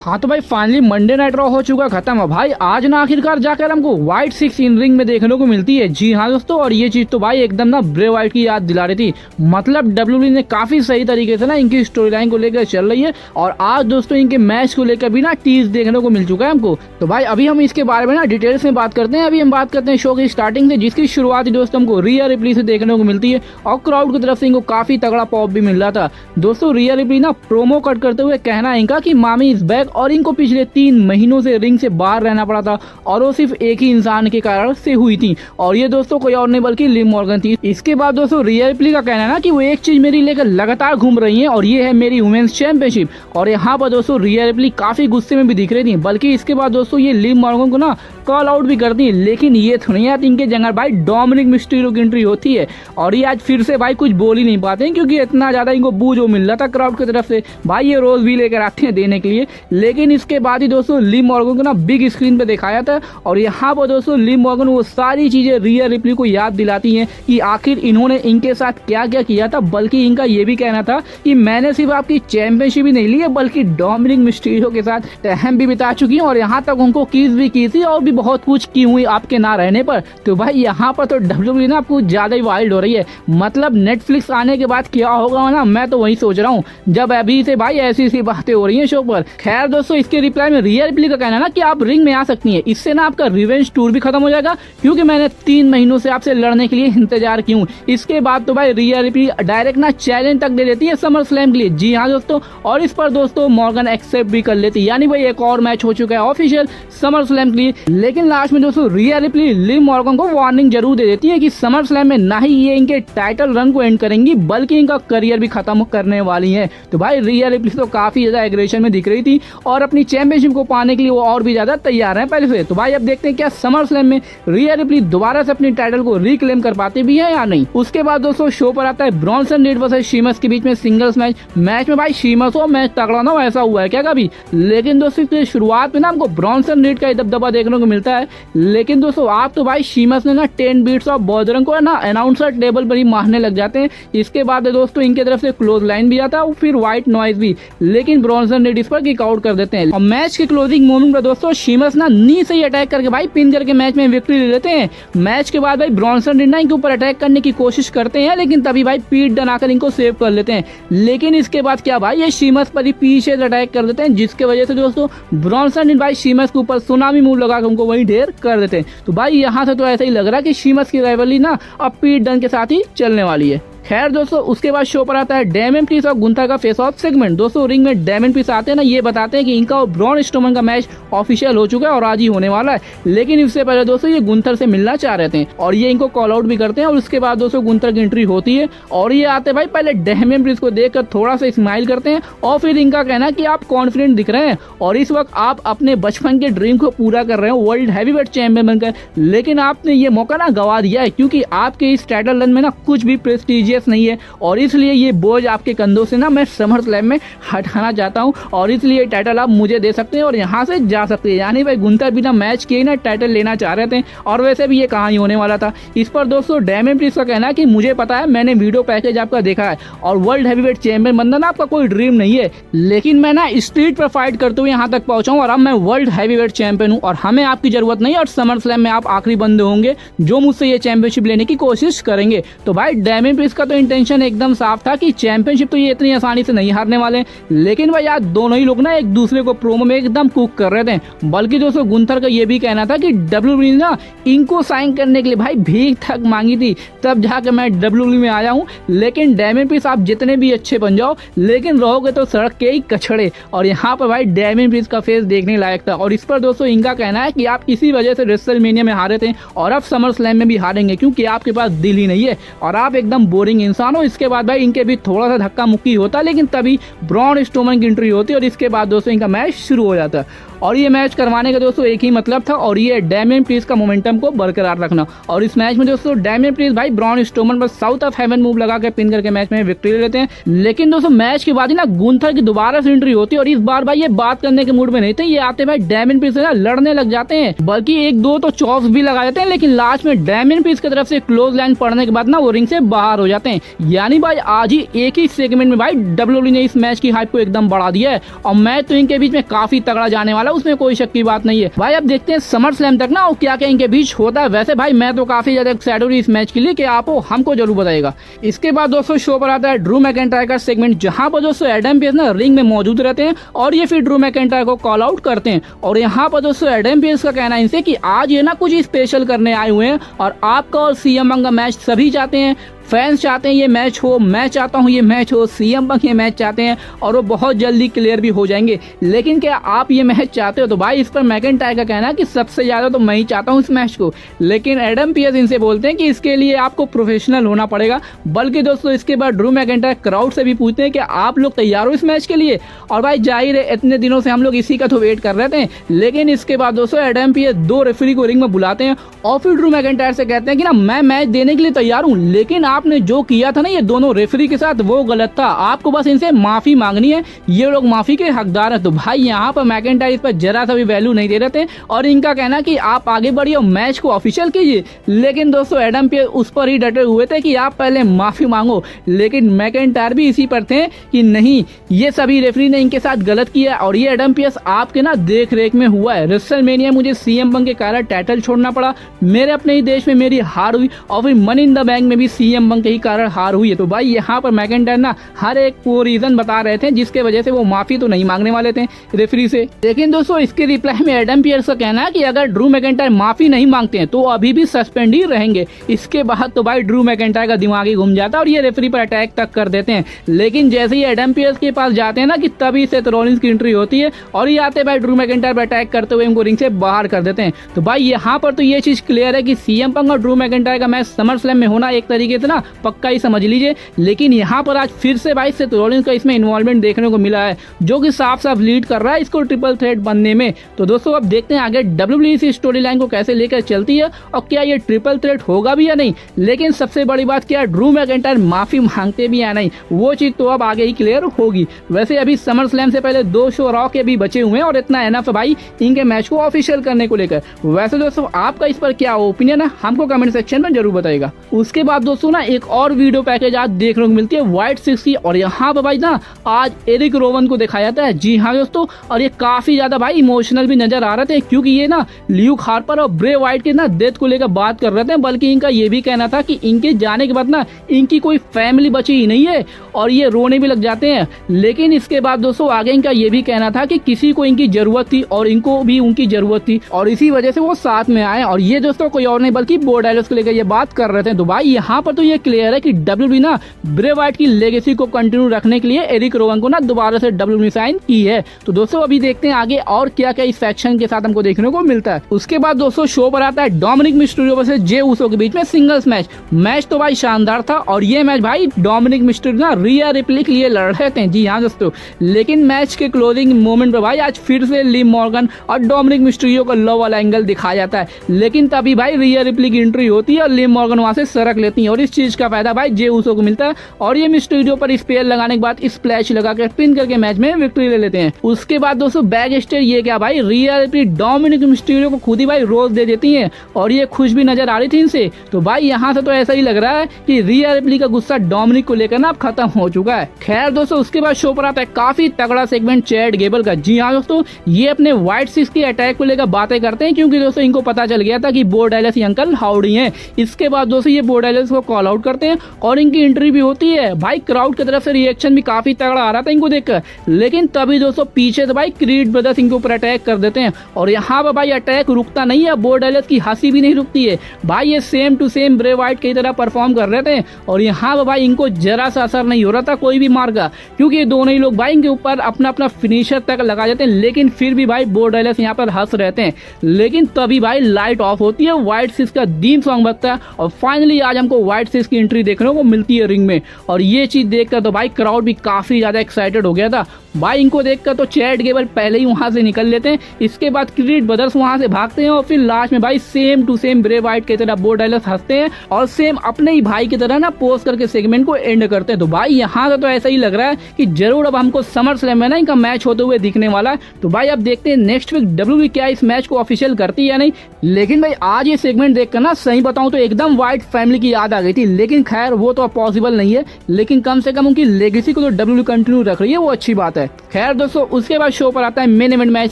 हाँ तो भाई फाइनली मंडे नाइट रॉ हो चुका खत्म है भाई। आज ना आखिरकार जाकर हमको व्हाइट 6 इन रिंग में देखने को मिलती है। जी हाँ दोस्तों, और ये चीज तो भाई एकदम ना ब्रे व्हाइट की याद दिला रही थी। मतलब डब्ल्यूडब्ल्यूई ने काफी सही तरीके से ना इनकी स्टोरी लाइन को लेकर चल रही है और आज दोस्तों इनके मैच को लेकर भी ना टीज देखने को मिल चुका है हमको। तो भाई अभी हम इसके बारे में ना डिटेल्स में बात करते हैं। अभी हम बात करते हैं शो की स्टार्टिंग से, जिसकी शुरुआत दोस्तों हमको रिया रिप्ली से देखने को मिलती है और क्राउड की तरफ से इनको काफी तगड़ा पॉप भी मिल रहा था। दोस्तों रिया रिप्ली ना प्रोमो कट करते हुए कहना इनका कि मामी इज बैक और इनको पिछले 3 महीनों से रिंग से बाहर रहना पड़ा था और वो सिर्फ एक ही इंसान के कारण से हुई थी और ये दोस्तों कोई और नहीं बल्कि लिव मॉर्गन थी। इसके बाद दोस्तों रिया रिप्ली का कहना है ना कि वो एक चीज मेरी लेकर लगातार घूम रही है और ये है मेरी वुमेन्स चैंपियनशिप। और यहाँ पर दोस्तों रिया रिप्ली काफी गुस्से में भी दिख रही थी, बल्कि इसके बाद दोस्तों ये लिव मॉर्गन को ना कॉल आउट भी करती है। लेकिन ये थोड़ी आती इनके जगह भाई डोमिनिक मिस्टीरियो की एंट्री होती है और ये आज फिर से भाई कुछ बोल ही नहीं पाते हैं क्योंकि इतना ज्यादा इनको बूझ मिल रहा था क्राउड की तरफ से। भाई ये रोज भी लेकर आते हैं देने के लिए, लेकिन इसके बाद ही दोस्तों लिव मॉर्गन को ना बिग स्क्रीन पे दिखाया था और यहाँ पर दोस्तों लिव मॉर्गन वो सारी चीजें रिया रिप्ली को याद दिलाती हैं कि आखिर इन्होंने इनके साथ क्या क्या किया था। बल्कि इनका ये भी कहना था कि मैंने सिर्फ आपकी चैंपियनशिप ही नहीं ली है बल्कि डोमिनिक मिस्टीरियो के साथ टाइम भी बिता चुकी हूँ और यहाँ तक उनको किस भी की थी और भी बहुत कुछ की हुई आपके ना रहने पर। तो भाई यहाँ पर तो डब्ल्यूडब्ल्यूई ना आपको ज्यादा ही वाइल्ड हो रही है। मतलब नेटफ्लिक्स आने के बाद क्या होगा ना, मैं तो वही सोच रहा हूँ जब अभी से भाई ऐसी सी बातें हो रही है शो पर। खैर दोस्तों इसके रिप्लाई में रिया रिप्ली का कहना ना कि आप रिंग में आ सकती हैं, इससे ना आपका रिवेंज टूर भी खत्म हो जाएगा क्योंकि मैंने 3 महीनों से आपसे लड़ने के लिए इंतजार की हूँ। इसके बाद तो भाई रिया रिप्ली डायरेक्ट ना चैलेंज तक दे देती है समर स्लैम के लिए। जी हाँ दोस्तों, और इस पर दोस्तों मॉर्गन एक्सेप्ट भी कर लेती है, यानी भाई एक और मैच हो चुका है ऑफिशियल समर स्लैम के लिए। लेकिन लास्ट में दोस्तों रिया रिप्ली लिव मॉर्गन को वार्निंग जरूर दे देती है कि समर स्लैम में ना ही ये इनके टाइटल रन को एंड करेंगी बल्कि इनका करियर भी खत्म करने वाली है। तो भाई रिया रिप्ली तो काफी ज्यादा एग्रेशन में दिख रही थी और अपनी चैंपियनशिप को पाने के लिए वो और भी ज्यादा तैयार है पहले से। तो भाई अब देखते हैं क्या समर स्लैम में रिया रिप्ली दोबारा से अपनी टाइटल को रिक्लेम कर पाते भी है या नहीं। उसके बाद दोस्तों शो पर आता है ब्रॉन्सन रीड वर्सेस शीमस के बीच में सिंगल्स मैच में भाई शीमस हो मैच तगड़ा ना ऐसा हुआ है क्या कभी। लेकिन दोस्तों शुरुआत में ना हमको ब्रॉन्सन रीड का दबदबा देखने को मिलता है, लेकिन दोस्तों आप तो भाई शीमस ने ना 10 बीट्स ऑफ बॉर्डरन को ना अनाउंसर टेबल पर ही मारने लग जाते हैं। इसके बाद दोस्तों इनके तरफ से क्लोज लाइन भी आता है और फिर व्हाइट नॉइज भी, लेकिन ब्रॉन्सन रीड इस पर किक आउट कर देते हैं। और मैच के क्लोजिंग मोमेंट पर दोस्तों शीमस ना नी से ही अटैक करके भाई पिन करके मैच में विक्ट्री ले लेते हैं। मैच के बाद भाई ब्रॉन्सन रीड ना इनके ऊपर अटैक करने की कोशिश करते हैं, लेकिन तभी भाई पीट डन आकर इनको सेव कर लेते हैं। लेकिन इसके बाद क्या भाई ये शीमस पर ही पीछे से अटैक कर देते हैं, जिसके वजह से दोस्तों ब्रॉन्सन रीड भाई शीमस के ऊपर सुनामी मूव लगाकर उनको वही ढेर कर देते हैं। तो भाई यहाँ से तो ऐसा ही लग रहा है कि शीमस की राइवलरी ना अब पीट डन के साथ ही चलने वाली है। खैर दोस्तों उसके बाद शो पर आता है डैमियन प्रीस्ट और गुंथर का फेस ऑफ सेगमेंट। दोस्तों रिंग में डैमियन प्रीस्ट आते हैं ना, ये बताते हैं कि इनका और ब्रॉन स्ट्रोमन का मैच ऑफिशियल हो चुका है और आज ही होने वाला है। लेकिन इससे पहले दोस्तों ये गुंथर से मिलना चाह रहे थे और ये इनको कॉल आउट भी करते हैं और उसके बाद दोस्तों गुंथर की एंट्री होती है और ये आते भाई पहले डैमियन प्रीस्ट को देखकर थोड़ा सा स्माइल करते हैं और फिर इनका कहना कि आप कॉन्फिडेंट दिख रहे हैं और इस वक्त आप अपने बचपन के ड्रीम को पूरा कर रहे हो वर्ल्ड हैवीवेट चैंपियन बनकर। लेकिन आपने ये मौका ना गवा दिया है क्योंकि आपके इस टाइटल रन में ना कुछ भी प्रेस्टिजियस नहीं है और इसलिए ये बोझ आपके कंधों से ना मैं समर स्लैम में हटाना चाहता हूं और इसलिए टाइटल आप मुझे दे सकते हैं और यहां से जा सकते हैं। यानी भाई गुंथर बिना मैच किए ना टाइटल लेना चाह रहे थे और वैसे भी ये कहां ही होने वाला था। इस पर दोस्तों डैमियन प्रीस्ट का कहना है कि मुझे पता है, मैंने वीडियो पैकेज आपका देखा है और वर्ल्ड हैवीवेट चैंपियन बनना ना आपका कोई ड्रीम नहीं है, लेकिन मैं ना स्ट्रीट पर फाइट करते हुए यहाँ तक पहुंचा हूं और अब मैं वर्ल्ड हैवीवेट चैंपियन हूं और हमें आपकी जरूरत नहीं और समर स्लैम में आप आखिरी बंदे होंगे जो मुझसे ये चैंपियनशिप लेने की कोशिश करेंगे। तो भाई डैमियन प्रीस्ट का तो इंटेंशन एकदम साफ था कि चैंपियनशिप तो ये इतनी आसानी से नहीं हारने वाले, लेकिन भाई आज दोनों ही लोग ना एक दूसरे को प्रोमो में एकदम कुक कर रहे थे। बल्कि दोस्तों गुंथर का ये भी कहना था कि डब्ल्यूडब्ल्यूई ना इनको साइन करने के लिए भाई भीख तक मांगी थी तब जाकर मैं डब्ल्यूडब्ल्यूई में आया हूँ। लेकिन डैमियन प्रीस्ट आप जितने भी अच्छे बन जाओ लेकिन रहोगे तो सड़क के ही कचड़े। और यहाँ पर भाई डैमियन प्रीस्ट का फेस देखने लायक था और इस पर दोस्तों इनका कहना है कि आप इसी वजह से रेसलमेनिया में हारे थे और अब समर स्लैम में भी हारेंगे क्योंकि आपके पास दिल ही नहीं है और आप एकदम बोरिंग इंसान हो। इसके बाद भाई इनके भी थोड़ा सा धक्का मुक्की होता, लेकिन तभी ब्रॉन स्ट्रोमन की एंट्री होती और इसके बाद दोस्तों इनका मैच शुरू हो जाता और ये मैच करवाने का दोस्तों एक ही मतलब था और ये डैमियन प्रीस्ट का मोमेंटम को बरकरार रखना। और इस मैच में दोस्तों डैमियन प्रीस्ट भाई ब्रॉन स्ट्रोमन पर साउथ ऑफ हेवन मूव लगा के पिन करके मैच में विक्ट्री ले लेते हैं। लेकिन दोस्तों मैच के बाद ही ना गुंथर की दोबारा से एंट्री होती है और इस बार भाई ये बात करने के मूड में नहीं थे, ये आते भाई डैमियन प्रीस्ट से ना लड़ने लग जाते हैं, बल्कि एक दो तो चॉप्स भी लगा देते हैं। लेकिन लास्ट में डैमियन प्रीस्ट की तरफ से क्लोज लाइन पड़ने के बाद ना वो रिंग से बाहर हो जाते हैं। जाते हैं। यानी भाई आज ही एक ही सेगमेंट में भाई डब्ल्यूडब्ल्यूई ने इस मैच की हाइप को एकदम बढ़ा दिया है और मैच तो इनके बीच में काफी तगड़ा जाने वाला है, उसमें कोई शक की बात नहीं है भाई। अब देखते हैं समर स्लैम तक ना और क्या क्या इनके बीच होता है। वैसे भाई मैं तो काफी ज्यादा एक्साइटेड हूं इस मैच के लिए कि आप हमको जरूर बताएगा। इसके बाद दोस्तों शो पर आता है ड्रू मैकइंटायर का सेगमेंट, जहां पर दोस्तों एडम पेस ना रिंग में मौजूद रहते हैं और ये फिर ड्रू मैकइंटायर को कॉल आउट करते हैं। और यहाँ पर दोस्तों एडम पेस का कहना है इनसे कि आज ये ना कुछ स्पेशल करने आए हुए हैं और आपका और सीएम पंक का मैच सभी चाहते हैं, फैंस चाहते हैं ये मैच हो, मैं चाहता हूं ये मैच हो, सीएम पंक ये मैच चाहते हैं और वो बहुत जल्दी क्लियर भी हो जाएंगे। लेकिन क्या आप ये मैच चाहते हो? तो भाई इस पर मैकइंटायर का कहना है कि सबसे ज्यादा तो मैं ही चाहता हूं इस मैच को। लेकिन एडम पेस इनसे बोलते हैं कि इसके लिए आपको प्रोफेशनल होना पड़ेगा। बल्कि दोस्तों इसके बाद ड्रू मैकइंटायर क्राउड से भी पूछते हैं कि आप लोग तैयार हो इस मैच के लिए? और भाई जाहिर है इतने दिनों से हम लोग इसी का तो वेट कर रहे थे। लेकिन इसके बाद दोस्तों एडम पेस 2 रेफरी को रिंग में बुलाते हैं और फिर ड्रू मैकइंटायर से कहते हैं कि ना मैं मैच देने के लिए तैयार हूं, लेकिन आपने जो किया था ना ये दोनों रेफरी के साथ वो गलत था, आपको बस इनसे माफी मांगनी है, ये लोग माफी के हकदार हैं। तो भाई यहाँ पर मैकइंटायर इस पर जरा सा भी वैल्यू नहीं दे रहे थे और इनका कहना कि आप आगे बढ़िए और मैच को ऑफिशियल कीजिए। लेकिन दोस्तों एडम पेस उस पर ही डटे हुए थे कि आप पहले माफी मांगो। लेकिन मैकइंटायर भी इसी पर थे कि नहीं, ये सभी रेफरी ने इनके साथ गलत किया और ये एडम पेस आपके ना देख रेख में हुआ है। रेसलमेनिया मुझे सीएम पंक के कारण टाइटल छोड़ना पड़ा, मेरे अपने ही देश में मेरी हार हुई और फिर मनी इन द बैंक में भी सीएम पंक के ही कारण हार हुई है। तो भाई यहाँ पर मैकइंटायर ना हर एक वो रीजन बता रहे थे जिसके वजह से वो माफी तो नहीं मांगने वाले थे रेफरी से। लेकिन दोस्तों इसके रिप्लाई में एडम पेस का कहना है कि अगर ड्रू मैकइंटायर माफी नहीं मांगते हैं तो अभी भी सस्पेंड ही रहेंगे। इसके बाद तो भाई ड्रू मैकइंटायर का दिमाग ही घूम जाता है और ये रेफरी पर अटैक तक कर देते हैं। लेकिन जैसे ही एडम पेस के पास जाते हैं ना कि तभी सेथ रॉलिंस की एंट्री होती है और ये आते भाई ड्रू मैकइंटायर पर अटैक करते हुए इनको रिंग से बाहर कर देते हैं। तो भाई यहाँ पर तो ये चीज क्लियर है कि सीएम पंक और ड्रू मैकइंटायर का मैच समर स्लैम में होना एक तरीके से ना पक्का ही समझ लीजिए। लेकिन यहाँ पर आज फिर से भाई सेथ रॉलिंस का इसमें इन्वॉल्वमेंट देखने को मिला है जो कि साफ साफ लीड कर रहा है इसको ट्रिपल थ्रेट बनने में। तो दोस्तों अब देखते हैं आगे डब्ल्यूडब्ल्यूई इस स्टोरी लाइन को कैसे लेकर चलती है और क्या ये ट्रिपल थ्रेट होगा भी या नहीं। लेकिन सबसे बड़ी बात क्या ड्रू मैकइंटायर माफी मांगते भी या नहीं, वो चीज तो अब आगे ही क्लियर होगी। वैसे अभी समर स्लैम से पहले 2 शो रॉ के भी बचे हुए हैं और इतना एनफ है भाई इनके मैच को ऑफिशियल करने को लेकर। वैसे दोस्तों आपका इस पर क्या ओपिनियन है हमको कमेंट सेक्शन में जरूर बताइएगा। उसके बाद दोस्तों ना एक और वीडियो पैकेज आज देखने को मिलती है व्हाइट 6 की और यहाँ पर भाई ना आज एरिक रोवन को दिखाया जाता है। जी हाँ दोस्तों, और ये काफी ज्यादा भाई इमोशनल भी नजर आ रहे थे क्योंकि ये ना ल्यूक हार्पर और ब्रे वाइट के ना डेथ को लेकर बात कर रहे थे। बल्कि इनका ये भी कहना था कि इनके जाने के बाद ना इनकी कोई फैमिली बची ही नहीं है और ये रोने भी लग जाते हैं। लेकिन इसके बाद दोस्तों आगे इनका ये भी कहना था कि किसी को इनकी जरूरत थी और इनको भी उनकी जरूरत थी और इसी वजह से वो साथ में आए। और ये दोस्तों कोई और नहीं बल्कि बो डायलॉग्स को लेकर ये बात कर रहे थे। तो भाई यहाँ पर तो ये क्लियर है कि डब्ल्यूडब्ल्यूई ना ब्रे वाइट की लेगेसी को कंटिन्यू रखने के लिए एरिक रोवन को ना दोबारा से डब्ल्यूडब्ल्यूई साइन की है। तो दोस्तों अभी देखते हैं आगे और क्या क्या इस फैक्शन के साथ हमको देखने को मिलता है। उसके बाद दोस्तों शो पर आता है डोमिनिक मिस्टीरियो वर्सेस जे उसो के बीच में सिंगल्स मैच तो भाई शानदार था और ये मैच भाई डोमिनिक मिस्टीरियो ना रिया रिप्ली के लिए लड़ रहे थे। जी हाँ दोस्तों, लेकिन मैच के क्लोजिंग मोमेंट पर भाई आज फिर से लिव मॉर्गन और डोमिनिक मिस्टीरियो का लो वाला एंगल दिखाया जाता है। लेकिन तभी भाई रिया रिप्ली की एंट्री होती है और लिव मॉर्गन वहां से सरक लेती है और इस चीज का फायदा भाई जे उसो को मिलता है और ये मिस्टीरियो पर स्पेयर लगाने के बाद स्प्लैश लगाकर पिन करके मैच में विक्ट्री ले लेते हैं। उसके बाद दोस्तों बैक स्टेज ये क्या भाई रिया रिप्ली डोमिनिक मिस्टीरियो को खुद ही भाई रोज दे देती है और ये खुश भी नजर आ रही थी इनसे। तो भाई यहाँ से तो ऐसा ही लग रहा है कि रिया रिप्ली का गुस्सा डोमिनिक को लेकर ना अब खत्म हो चुका है। खैर दोस्तों उसके बाद शो पर आता है काफी तगड़ा सेगमेंट चैट गेबल का। जी हाँ दोस्तों, ये अपने व्हाइट 6 की अटैक को लेकर बातें करते हैं क्योंकि दोस्तों इनको पता चल गया था कि बो डायलस अंकल हाउडी हैं। इसके बाद दोस्तों ये बो डायलस को कॉल आउट करते हैं और इनकी एंट्री भी होती है। भाई क्राउड की तरफ से रिएक्शन भी काफी तगड़ा आ रहा था इनको देखकर। लेकिन तभी दोस्तों पीछे से भाई क्रीड ब्रदर्स इनके ऊपर अटैक कर देते हैं और यहाँ पर भाई अटैक रुकता नहीं है, बो डायलस की हंसी भी नहीं रुकती है। भाई ये same to same Bray Wyatt की तरह परफॉर्म कर रहे थे और यहाँ पर भाई इनको जरा सा असर नहीं हो रहा था कोई भी मार का क्योंकि ये दोनों ही लोग भाई इनके ऊपर अपना अपना फिनिशर तक लगा जाते हैं। लेकिन फिर भी भाई बो डायलस यहाँ पर हंस रहते हैं। लेकिन तभी भाई लाइट ऑफ होती है, व्हाइट 6 का थीम सॉन्ग बजता है और फाइनली आज हमको व्हाइट 6 की एंट्री देखने को मिलती है रिंग में। और ये चीज देखकर तो भाई क्राउड भी काफी ज्यादा एक्साइटेड हो गया था। भाई इनको देखकर तो चैट गेबल पहले ही वहां से निकल लेते हैं, इसके बाद क्रीड ब्रदर्स वहां से भागते हैं और फिर लास्ट में भाई same to same Bray Wyatt की तरह बो डायलर्स हंसते हैं और सेम अपने ही भाई की तरह ना पोस्ट करके सेगमेंट को एंड करते हैं। तो भाई यहाँ से तो ऐसा ही लग रहा है कि जरूर अब हमको समर स्लैम में ना इनका मैच होते हुए दिखने वाला है। तो भाई अब देखते हैं नेक्स्ट वीक डब्ल्यूडब्ल्यूई क्या इस मैच को ऑफिशियल करती है या नहीं। लेकिन भाई आज ये सेगमेंट देखकर ना सही बताऊं तो एकदम व्हाइट फैमिली की याद आ गई थी, लेकिन खैर वो तो पॉसिबल नहीं है, लेकिन कम से कम उनकी लेगेसी को तो डब्ल्यूडब्ल्यूई कंटिन्यू रख रही है, वो अच्छी बात है। खैर दोस्तों उसके बाद शो पर आता है main event match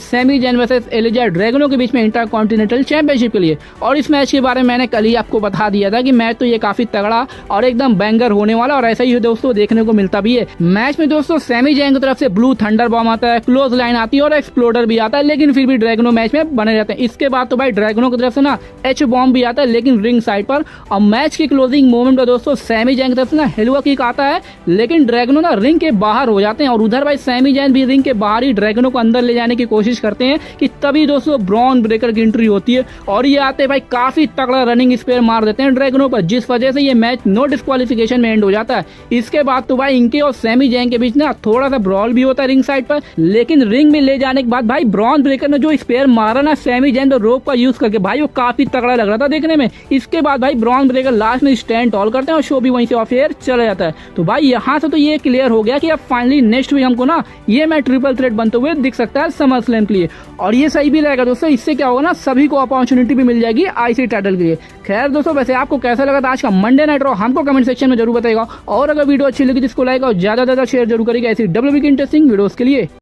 Sami Zayn versus Ilja Dragunov के बीच में इंटरकॉन्टिनेंटल चैंपियनशिप के लिए। और इस मैच के बारे में मैंने कल ही आपको बता दिया था कि मैच तो ये काफी तगड़ा और एकदम बैंगर होने वाला और ऐसा ही दोस्तों देखने को मिलता भी है। मैच में दोस्तों सैमी जैन की तरफ से ब्लू थंडर बॉम्ब आता है, क्लोज लाइन आती है और एक्सप्लोडर भी आता है, लेकिन फिर भी ड्रैगनो मैच में बने रहते हैं। इसके बाद तो भाई ड्रैगनो की तरफ से ना एच बॉम्ब भी आता है, लेकिन रिंग साइड पर। और मैच की क्लोजिंग मोमेंट में दोस्तों सैमी जैन की तरफ से ना हेलुआ किक आता है, लेकिन ड्रैगनो ना रिंग के बाहर हो जाते हैं और उधर भाई सैमी जैन भी रिंग के बाहर ही ड्रैगनो को अंदर ले जाने की कोशिश करते हैं कि तभी दोस्तों ब्रॉन ब्रेकर की एंट्री होती है और ये आते भाई काफी तगड़ा रनिंग स्पेयर मार देते हैं ड्रैगनो पर, जिस वजह से ये मैच नो डिस्क्वालिफिकेशन में एंड हो जाता है। इसके बाद तो भाई इनके और सैमी जैन के बीच ना थोड़ा सा ब्रॉल भी होता है रिंग साइड पर, लेकिन रिंग में ले जाने के बाद भाई ब्रॉन ब्रेकर ने जो स्पेयर मारा ना सैमी जैन तो रोप का यूज करके भाई वो काफी तगड़ा लग रहा था देखने में। इसके बाद भाई ब्रॉन ब्रेकर लास्ट में स्टैंड टॉल करते हैं और शो भी वहीं से ऑफ एयर चला जाता है। तो भाई यहाँ से तो ये क्लियर हो गया कि अब फाइनली नेक्स्ट वीक हमको ना ये मैच ट्रिपल थ्रेट बनते हुए दिख सकता है समर स्लैम के लिए, और ये सही भी रहेगा दोस्तों। इससे क्या होगा ना सभी को अपॉर्चुनिटी भी मिल जाएगी आईसी टाइटल के लिए। खैर दोस्तों वैसे आपको कैसा लगा था आज का मंडे नाइट रॉ हमको कमेंट सेक्शन में जरूर बताएगा, और अगर वीडियो अच्छी लगी तो इसको लाइक और ज्यादा शेयर जरूर करेगा ऐसी डब्ल्यूडब्ल्यूई की इंटरेस्टिंग वीडियोस के लिए।